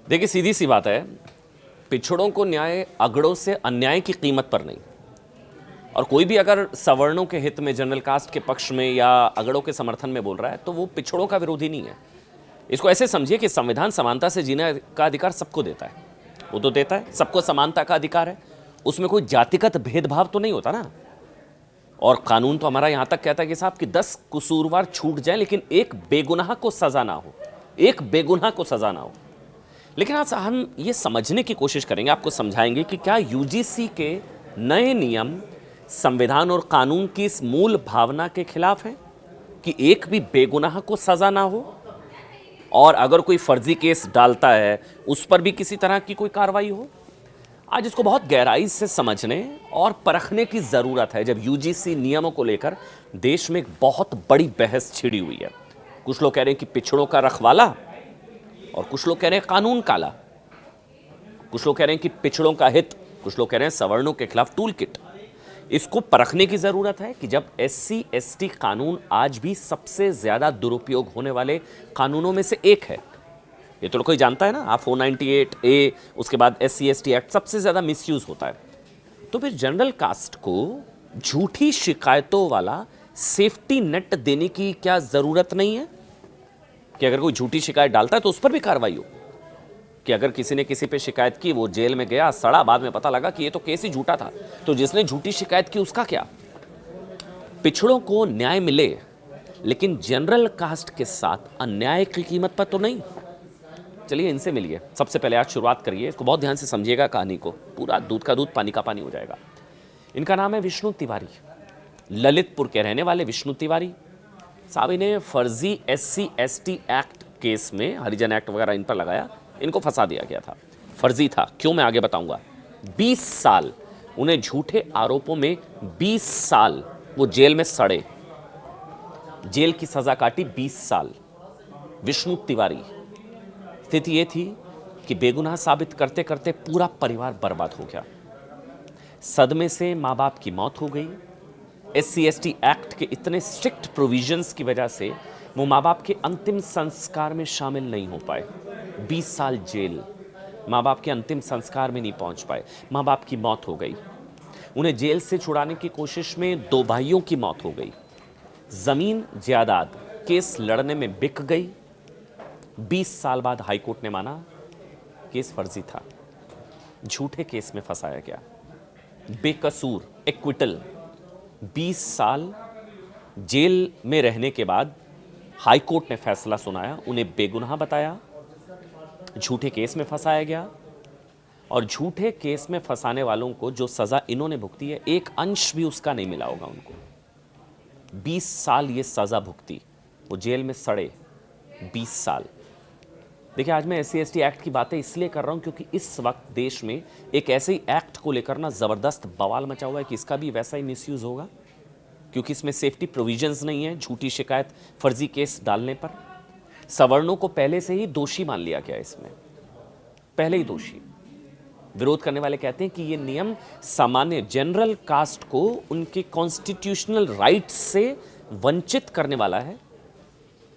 देखिए, सीधी सी बात है, पिछड़ों को न्याय अगड़ों से अन्याय की कीमत पर नहीं। और कोई भी अगर सवर्णों के हित में, जनरल कास्ट के पक्ष में या अगड़ों के समर्थन में बोल रहा है तो वो पिछड़ों का विरोधी नहीं है। इसको ऐसे समझिए कि संविधान समानता से जीने का अधिकार सबको देता है। वो तो देता है, सबको समानता का अधिकार है, उसमें कोई जातिगत भेदभाव तो नहीं होता ना। और कानून तो हमारा यहां तक कहता है कि साहब कि 10 कसूरवार छूट जाए लेकिन एक बेगुनाह को सजा ना हो, एक बेगुनाह को सजा ना हो। लेकिन आज हम ये समझने की कोशिश करेंगे, आपको समझाएंगे कि क्या यूजीसी के नए नियम संविधान और कानून की इस मूल भावना के खिलाफ है कि एक भी बेगुनाह को सजा ना हो, और अगर कोई फर्जी केस डालता है उस पर भी किसी तरह की कोई कार्रवाई हो। आज इसको बहुत गहराई से समझने और परखने की ज़रूरत है। जब यूजीसी नियमों को लेकर देश में एक बहुत बड़ी बहस छिड़ी हुई है। कुछ लोग कह रहे हैं कि पिछड़ों का रखवाला, और कुछ लोग कह रहे हैं कानून काला। कुछ लोग कह रहे हैं कि पिछड़ों का हित, कुछ लोग कह रहे हैं सवर्णों के खिलाफ टूल किट। इसको परखने की ज़रूरत है कि जब एससी एसटी कानून आज भी सबसे ज़्यादा दुरुपयोग होने वाले कानूनों में से एक है। ये तो कोई जानता है ना, आप 498A, उसके बाद SC ST एक्ट सबसे ज़्यादा मिसयूज़ होता है। तो फिर जनरल कास्ट को झूठी शिकायतों वाला सेफ्टी नेट देने की क्या ज़रूरत नहीं है कि अगर कोई झूठी शिकायत डालता है तो उस पर भी कार्रवाई हो? कि अगर किसी ने किसी पे शिकायत की, वो जेल में गया, सड़ा, बाद में पता लगा कि ये तो केस ही झूठा था, तो जिसने झूठी शिकायत की उसका क्या? पिछड़ों को न्याय मिले लेकिन जनरल कास्ट के साथ अन्याय की कीमत पर तो नहीं। चलिए इनसे मिलिए। सबसे पहले आज शुरुआत करिए, इसको बहुत ध्यान से समझिएगा, कहानी को, पूरा दूध का दूध पानी का पानी हो जाएगा। इनका नाम है विष्णु तिवारी, ललितपुर के रहने वाले विष्णु तिवारी साहब। इन्हें फर्जी SC ST एक्ट केस में, हरिजन एक्ट वगैरह इन पर लगाया, इनको फंसा दिया गया था। फर्जी था क्यों, मैं आगे बताऊंगा। 20 साल उन्हें झूठे आरोपों में 20 साल वो जेल में सड़े, जेल की सजा काटी 20 साल। विष्णु तिवारी, स्थिति ये थी कि बेगुनाह साबित करते करते पूरा परिवार बर्बाद हो गया। सदमे से माँ बाप की मौत हो गई। SC ST एक्ट के इतने स्ट्रिक्ट प्रोविजंस की वजह से वो माँ बाप के अंतिम संस्कार में शामिल नहीं हो पाए। 20 साल जेल, माँ बाप के अंतिम संस्कार में नहीं पहुंच पाए, माँ बाप की मौत हो गई। उन्हें जेल से छुड़ाने की कोशिश में 2 भाइयों की मौत हो गई। जमीन जायदाद केस लड़ने में बिक गई। 20 साल बाद हाईकोर्ट ने माना केस फर्जी था, झूठे केस में फंसाया गया, बेकसूर, एक्विटल। 20 साल जेल में रहने के बाद हाईकोर्ट ने फैसला सुनाया, उन्हें बेगुनाह बताया, झूठे केस में फंसाया गया। और झूठे केस में फंसाने वालों को जो सजा इन्होंने भुगती है, एक अंश भी उसका नहीं मिला होगा उनको। 20 साल ये सजा भुगती, वो जेल में सड़े 20 साल। देखिए, आज मैं SC ST एक्ट की बातें इसलिए कर रहा हूं क्योंकि इस वक्त देश में एक ऐसे ही एक्ट को लेकर ना जबरदस्त बवाल मचा हुआ है कि इसका भी वैसा ही मिसयूज होगा, क्योंकि इसमें सेफ्टी प्रोविजंस नहीं है। झूठी शिकायत, फर्जी केस डालने पर सवर्णों को पहले से ही दोषी मान लिया गया, इसमें पहले ही दोषी। विरोध करने वाले कहते हैं कि ये नियम सामान्य जनरल कास्ट को उनके कॉन्स्टिट्यूशनल राइट्स से वंचित करने वाला है,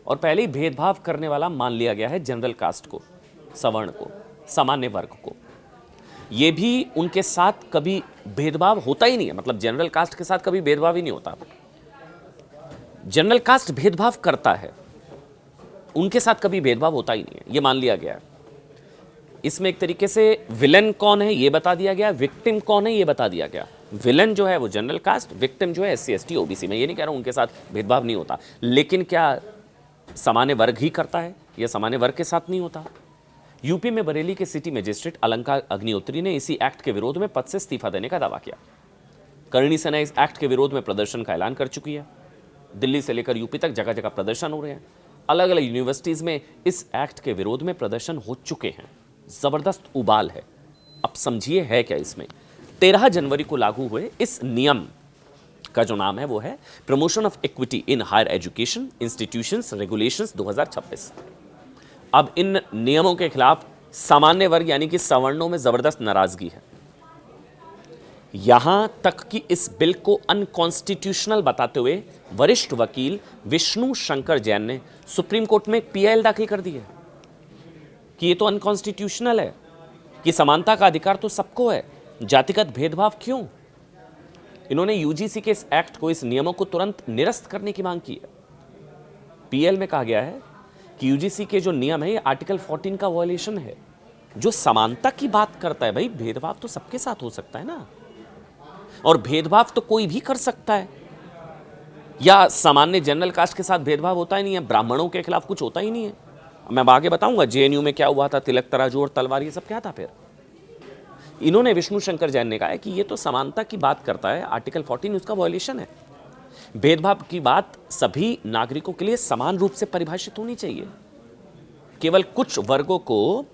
और पहले ही भेदभाव करने वाला मान लिया गया है जनरल कास्ट को, सवर्ण को, सामान्य वर्ग को। ये भी उनके साथ कभी भेदभाव होता ही नहीं है, मतलब जनरल कास्ट के साथ कभी भेदभाव ही नहीं होता। जनरल कास्ट भेदभाव करता है, उनके साथ कभी भेदभाव होता ही नहीं है, ये मान लिया गया है। इसमें एक तरीके से विलन कौन है ये बता दिया गया, विक्टिम कौन है ये बता दिया गया। विलन जो है वो जनरल कास्ट, विक्टिम जो है SC ST OBC। में ये नहीं कह रहा हूं उनके साथ भेदभाव नहीं होता, लेकिन क्या सामान्य वर्ग ही करता है या सामान्य वर्ग के साथ नहीं होता? यूपी में बरेली के सिटी मजिस्ट्रेट अलंका अग्निहोत्री ने इसी एक्ट के विरोध में पद से इस्तीफा देने का दावा किया। करणी सेना इस एक्ट के विरोध में प्रदर्शन का ऐलान कर चुकी है। दिल्ली से लेकर यूपी तक जगह जगह प्रदर्शन हो रहे हैं। अलग अलग यूनिवर्सिटीज में इस एक्ट के विरोध में प्रदर्शन हो चुके हैं। जबरदस्त उबाल है। अब समझिए है क्या इसमें। 13 जनवरी को लागू हुए इस नियम का जो नाम है वो है promotion of equity in higher education institutions regulations 2026। अब इन नियमों के खिलाफ सामान्य वर्ग यानी कि सवर्णों में जबरदस्त नाराजगी है। यहां तक कि इस बिल को अनकॉन्स्टिट्यूशनल बताते हुए वरिष्ठ वकील विष्णु शंकर जैन ने सुप्रीम कोर्ट में PIL दाखिल कर दी है कि ये तो अनकॉन्स्टिट्यूशनल है, कि समानता का अधिकार तो सबको है, जातिगत भेदभाव क्यों? इन्होंने यूजीसी के इस एक्ट को, इस नियमों को तुरंत निरस्त करने की मांग की है। पीएल में कहा गया है कि यूजीसी के जो नियम है ये आर्टिकल 14 का वॉयलेशन है, जो समानता की बात करता है। भाई भेदभाव तो सबके साथ हो सकता है ना, और भेदभाव तो कोई भी कर सकता है। या सामान्य जनरल कास्ट के साथ भेदभाव होता ही नहीं है, ब्राह्मणों के खिलाफ कुछ होता ही नहीं है। मैं आगे बताऊंगा जेएनयू में क्या हुआ था, तिलक तराजू और तलवार, ये सब क्या था। फिर इन्होंने, विष्णु शंकर जैन ने कहा है कि ये तो समानता की बात करता है, आर्टिकल 14 उसका वॉयलेशन है। भेदभाव की बात सभी नागरिकों के लिए समान रूप से परिभाषित होनी चाहिए, केवल कुछ वर्गों को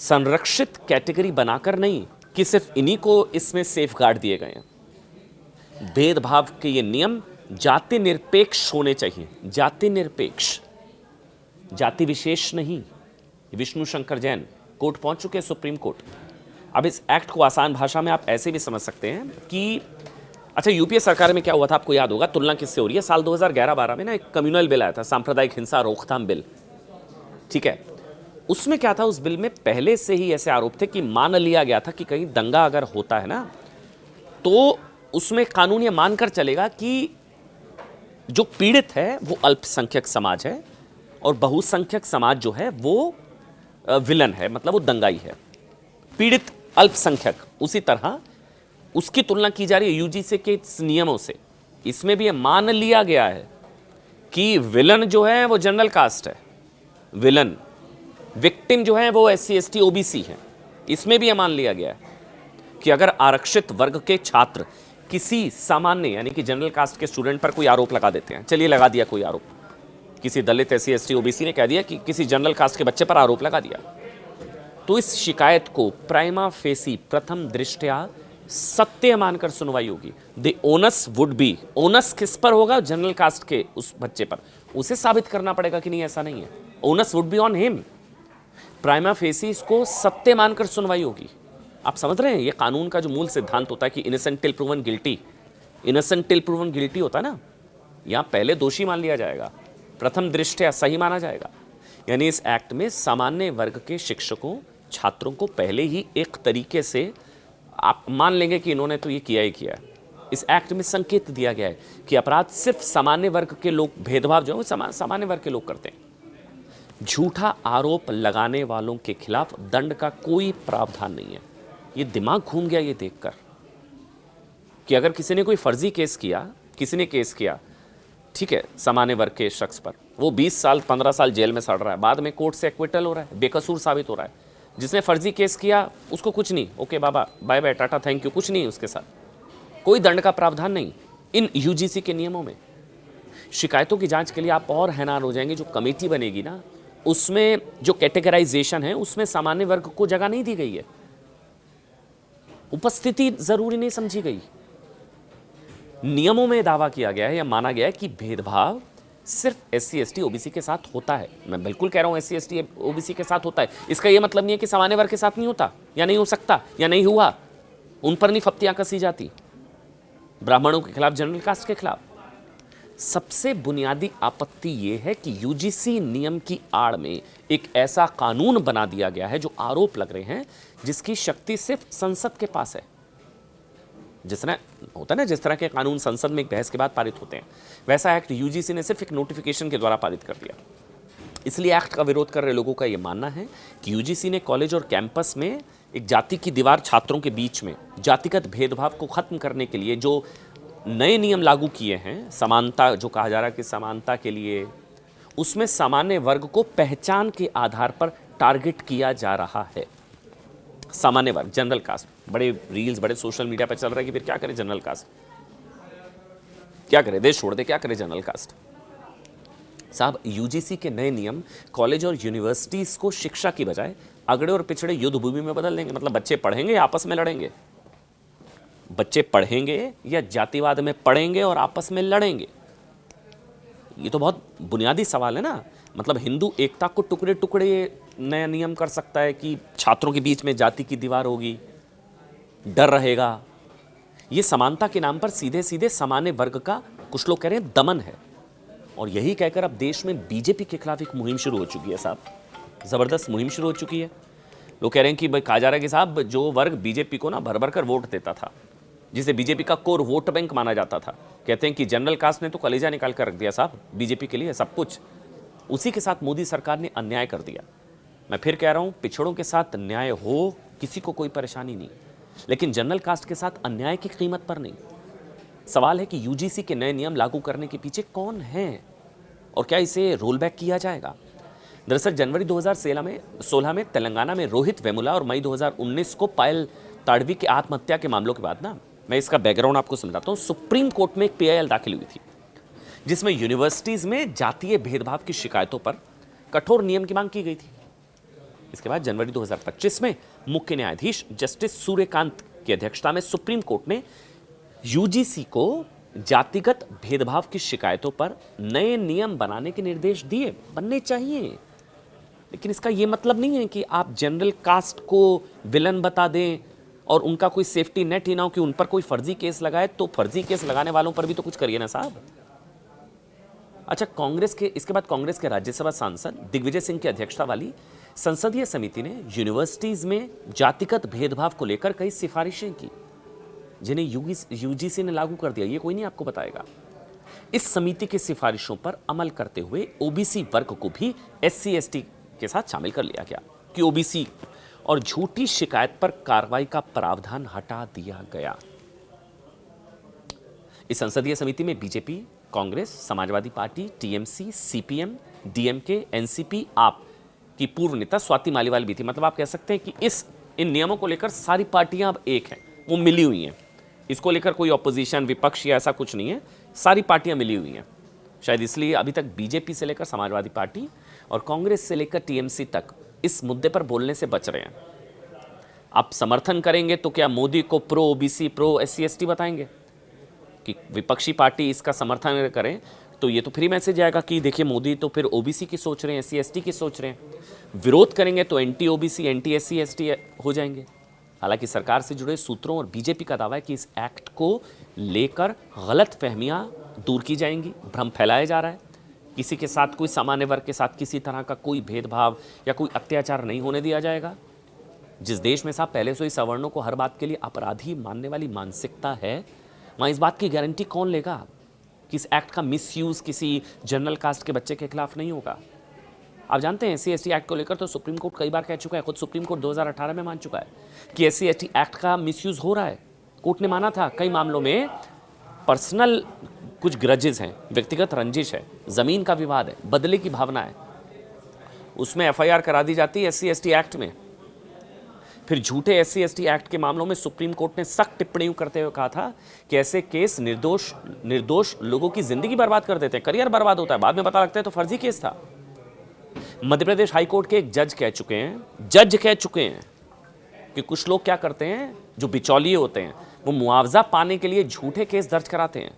संरक्षित कैटेगरी बनाकर नहीं कि सिर्फ इन्हीं को इसमें सेफगार्ड दिए गए हैं। भेदभाव के ये नियम जाति निरपेक्ष होने चाहिए, जाति निरपेक्ष, जाति विशेष नहीं। विष्णु शंकर जैन कोर्ट पहुंच चुके हैं, सुप्रीम कोर्ट। अब इस एक्ट को आसान भाषा में आप ऐसे भी समझ सकते हैं कि अच्छा, यूपीए सरकार में क्या हुआ था आपको याद होगा, तुलना किससे हो रही है। साल 2011-12 में ना एक कम्युनल बिल आया था, सांप्रदायिक हिंसा रोकथाम बिल, ठीक है। उसमें क्या था, उस बिल में पहले से ही ऐसे आरोप थे कि मान लिया गया था कि कहीं दंगा अगर होता है ना, तो उसमें कानून ये मानकर चलेगा कि जो पीड़ित है वो अल्पसंख्यक समाज है और बहुसंख्यक समाज जो है वो विलन है, मतलब वो दंगाई है। पीड़ित अल्पसंख्यक, उसी तरह उसकी तुलना की जा रही है यूजीसी के नियमों से। इसमें भी ये मान लिया गया है कि विलन जो है वो जनरल कास्ट है, विलन, विक्टिम जो है वो SC ST OBC है। इसमें भी ये मान लिया गया है कि अगर आरक्षित वर्ग के छात्र किसी सामान्य यानी कि जनरल कास्ट के स्टूडेंट पर कोई आरोप लगा देते हैं, चलिए लगा दिया कोई आरोप, किसी दलित SC ST OBC ने कह दिया कि किसी जनरल कास्ट के बच्चे पर आरोप लगा दिया, तो इस शिकायत को प्राइमा फेसी, प्रथम दृष्टया सत्य मानकर सुनवाई होगी। The onus would be, onus किस पर होगा, जनरल कास्ट के उस बच्चे पर, उसे साबित करना पड़ेगा कि नहीं ऐसा नहीं है, onus would be on him. Prima facie इसको सत्य मानकर सुनवाई होगी। आप समझ रहे हैं, ये कानून का जो मूल सिद्धांत होता है कि innocent till proven guilty, innocent till proven guilty होता है ना, यहां पहले दोषी मान लिया जाएगा, प्रथम दृष्टया सही माना जाएगा। यानी इस एक्ट में सामान्य वर्ग के शिक्षकों, छात्रों को पहले ही एक तरीके से आप मान लेंगे कि इन्होंने तो ये किया ही किया है। इस एक्ट में संकेत दिया गया है कि अपराध सिर्फ सामान्य वर्ग के लोग, भेदभाव जो है सामान्य वर्ग के लोग करते हैं। झूठा आरोप लगाने वालों के खिलाफ दंड का कोई प्रावधान नहीं है। ये दिमाग घूम गया ये देखकर कि अगर किसी ने कोई फर्जी केस किया, किसी ने केस किया, ठीक है, सामान्य वर्ग के शख्स पर, वो 20 साल 15 साल जेल में सड़ रहा है, बाद में कोर्ट से एक्विटल हो रहा है, बेकसूर साबित हो रहा है। जिसने फर्जी केस किया उसको कुछ नहीं, ओके बाबा बाय बाय टाटा थैंक यू, कुछ नहीं उसके साथ, कोई दंड का प्रावधान नहीं इन यूजीसी के नियमों में। शिकायतों की जांच के लिए आप और हैरान हो जाएंगे, जो कमेटी बनेगी ना, उसमें जो कैटेगराइजेशन है उसमें सामान्य वर्ग को जगह नहीं दी गई है, उपस्थिति जरूरी नहीं समझी गई। नियमों में दावा किया गया है या माना गया है कि भेदभाव सिर्फ SC ST OBC के साथ होता है। मैं बिल्कुल कह रहा हूं SC ST OBC के साथ होता है, इसका यह मतलब नहीं है कि सामान्य वर्ग के साथ नहीं होता या नहीं हो सकता या नहीं हुआ, उन पर नहीं फप्तियां कसी जाती, ब्राह्मणों के खिलाफ, जनरल कास्ट के खिलाफ। सबसे बुनियादी आपत्ति यह है कि यूजीसी नियम की आड़ में एक ऐसा कानून बना दिया गया है जो आरोप लग रहे हैं, जिसकी शक्ति सिर्फ संसद के पास है। जिस तरह होता है ना, जिस तरह के कानून संसद में एक बहस के बाद पारित होते हैं, वैसा एक्ट यूजीसी ने सिर्फ एक नोटिफिकेशन के द्वारा पारित कर दिया। इसलिए एक्ट का विरोध कर रहे लोगों का यह मानना है कि यूजीसी ने कॉलेज और कैंपस में एक जाति की दीवार छात्रों के बीच में जातिगत भेदभाव को खत्म करने के लिए जो नए नियम लागू किए हैं, समानता जो कहा जा रहा है कि समानता के लिए, उसमें सामान्य वर्ग को पहचान के आधार पर टारगेट किया जा रहा है। सामान्य वर्ग, जनरल कास्ट, बड़े रील्स बड़े सोशल मीडिया पर चल रहा है कि फिर क्या करे जनरल कास्ट, क्या करे, देश छोड़ दे, क्या करे जनरल कास्ट। साहब, यूजीसी के नए नियम कॉलेज और यूनिवर्सिटीज को शिक्षा की बजाय अगड़े और पिछड़े युद्ध भूमि में बदल देंगे। मतलब बच्चे पढ़ेंगे या आपस में लड़ेंगे, बच्चे पढ़ेंगे या जातिवाद में पढ़ेंगे और आपस में लड़ेंगे। ये तो बहुत बुनियादी सवाल है ना। मतलब हिंदू एकता को टुकड़े टुकड़े नया नियम कर सकता है कि छात्रों के बीच में जाति की दीवार होगी, डर रहेगा। ये समानता के नाम पर सीधे सीधे सामान्य वर्ग का, कुछ लोग कह रहे हैं, दमन है। और यही कहकर अब देश में बीजेपी के खिलाफ एक मुहिम शुरू हो चुकी है साहब। ज़बरदस्त मुहिम शुरू हो चुकी है। लोग कह रहे हैं कि भाई कहा जा रहा है कि साहब जो वर्ग बीजेपी को ना भर भर कर वोट देता था, जिसे बीजेपी का कोर वोट बैंक माना जाता था, कहते हैं कि जनरल कास्ट ने तो कलेजा निकाल कर रख दिया साहब बीजेपी के लिए सब कुछ, उसी के साथ मोदी सरकार ने अन्याय कर दिया। मैं फिर कह रहा हूं, पिछड़ों के साथ अन्याय हो, किसी को कोई परेशानी नहीं, लेकिन जनरल कास्ट के साथ अन्याय की कीमत पर नहीं। सवाल है कि यूजीसी के नए नियम लागू करने के पीछे कौन है और क्या इसे रोल बैक किया जाएगा। दरअसल जनवरी 2016 में तेलंगाना में रोहित वेमुला और मई 2019 को पायल ताड़वी की आत्महत्या के मामलों के बाद ना, मैं इसका बैकग्राउंड आपको समझाता हूँ। सुप्रीम कोर्ट में एक पीआईएल दाखिल हुई थी जिसमें यूनिवर्सिटीज में जातीय भेदभाव की शिकायतों पर कठोर नियम की मांग की गई थी। इसके बाद जनवरी 2025 में मुख्य न्यायाधीश जस्टिस सूर्यकांत की अध्यक्षता में सुप्रीम कोर्ट ने यूजीसी को जातिगत भेदभाव की शिकायतों पर नए नियम बनाने के निर्देश दिए, बनने चाहिए। लेकिन इसका यह मतलब नहीं है कि आप जनरल कास्ट को विलन बता दें और उनका कोई सेफ्टी नेट ही ना हो कि उन पर कोई फर्जी केस लगाए, तो फर्जी केस लगाने वालों पर भी तो कुछ करिए ना साहब। अच्छा, इसके बाद कांग्रेस के राज्यसभा सांसद दिग्विजय सिंह की अध्यक्षता वाली संसदीय समिति ने यूनिवर्सिटीज में जातिगत भेदभाव को लेकर कई सिफारिशें की, जिन्हें यूजीसी ने लागू कर दिया। ये कोई नहीं आपको बताएगा। इस समिति की सिफारिशों पर अमल करते हुए ओबीसी वर्ग को भी एससी एसटी के साथ शामिल कर लिया गया कि ओबीसी और झूठी शिकायत पर कार्रवाई का प्रावधान हटा दिया गया। इस संसदीय समिति में BJP, Congress, Samajwadi party, TMC, CPM, DMK, NCP, आप की पूर्व नेता स्वाति मालीवाल भी थी। मतलब आप कह सकते हैं कि इन नियमों को लेकर सारी पार्टियां अब एक हैं, वो मिली हुई हैं। इसको लेकर कोई ऑपोजिशन, विपक्ष या ऐसा कुछ नहीं है, सारी पार्टियां मिली हुई हैं। शायद इसलिए अभी तक बीजेपी से लेकर समाजवादी पार्टी और कांग्रेस से लेकर टीएमसी तक इस मुद्दे पर बोलने से बच रहे हैं। आप समर्थन करेंगे तो क्या मोदी को pro OBC, pro SC ST बताएंगे? कि विपक्षी पार्टी इसका समर्थन करें तो ये तो फ्री मैसेज आएगा कि देखिए मोदी तो फिर ओबीसी की सोच रहे हैं, एससी एसटी की सोच रहे हैं। विरोध करेंगे तो anti OBC, anti SC ST हो जाएंगे। हालांकि सरकार से जुड़े सूत्रों और बीजेपी का दावा है कि इस एक्ट को लेकर गलत फहमियां दूर की जाएंगी, भ्रम फैलाया जा रहा है। किसी के साथ, कोई सामान्य वर्ग के साथ किसी तरह का कोई भेदभाव या कोई अत्याचार नहीं होने दिया जाएगा। जिस देश में साहब पहले से ही सवर्णों को हर बात के लिए अपराधी मानने वाली मानसिकता है, वहाँ इस बात की गारंटी कौन लेगा कि इस एक्ट का मिसयूज किसी जनरल कास्ट के बच्चे के खिलाफ नहीं होगा। आप जानते हैं एससी एसटी एक्ट को लेकर तो सुप्रीम कोर्ट कई बार कह चुका है, खुद सुप्रीम कोर्ट 2018 में मान चुका है कि एससी एसटी एक्ट का मिसयूज हो रहा है। कोर्ट ने माना था कई मामलों में पर्सनल कुछ ग्रजेस हैं, व्यक्तिगत रंजिश है, जमीन का विवाद है, बदले की भावना है, उसमें एफआईआर करा दी जाती है एससी एसटी एक्ट में। फिर झूठे एससी एसटी एक्ट के मामलों में सुप्रीम कोर्ट ने सख्त टिप्पणी करते हुए कहा था कि ऐसे केस निर्दोष लोगों की जिंदगी बर्बाद कर देते हैं, करियर बर्बाद होता है, बाद में पता लगता है तो फर्जी केस था। मध्य प्रदेश हाईकोर्ट के एक जज कह चुके हैं कि कुछ लोग क्या करते हैं, जो बिचौलिए होते हैं, वो मुआवजा पाने के लिए झूठे केस दर्ज कराते हैं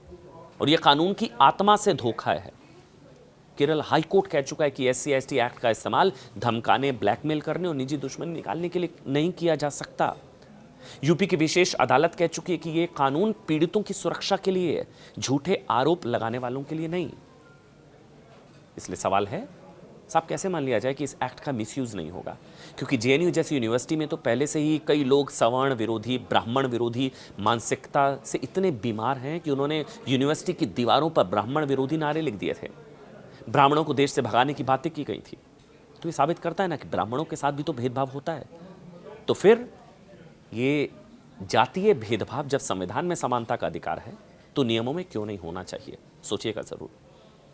और यह कानून की आत्मा से धोखा है। केरल हाईकोर्ट कह चुका है कि एससी एसटी एक्ट का इस्तेमाल धमकाने, ब्लैकमेल करने और निजी दुश्मनी निकालने के लिए नहीं किया जा सकता। यूपी की विशेष अदालत कह चुकी है कि यह कानून पीड़ितों की सुरक्षा के लिए है, झूठे आरोप लगाने वालों के लिए नहीं। इसलिए सवाल है साहब, कैसे मान लिया जाए कि इस एक्ट का मिसयूज नहीं होगा? क्योंकि जेएनयू जैसी यूनिवर्सिटी में तो पहले से ही कई लोग सवर्ण विरोधी, ब्राह्मण विरोधी मानसिकता से इतने बीमार हैं कि उन्होंने यूनिवर्सिटी की दीवारों पर ब्राह्मण विरोधी नारे लिख दिए थे, ब्राह्मणों को देश से भगाने की बातें की गई थी। तो ये साबित करता है ना कि ब्राह्मणों के साथ भी तो भेदभाव होता है। तो फिर ये जातीय भेदभाव जब संविधान में समानता का अधिकार है तो नियमों में क्यों नहीं होना चाहिए? सोचिएगा जरूर।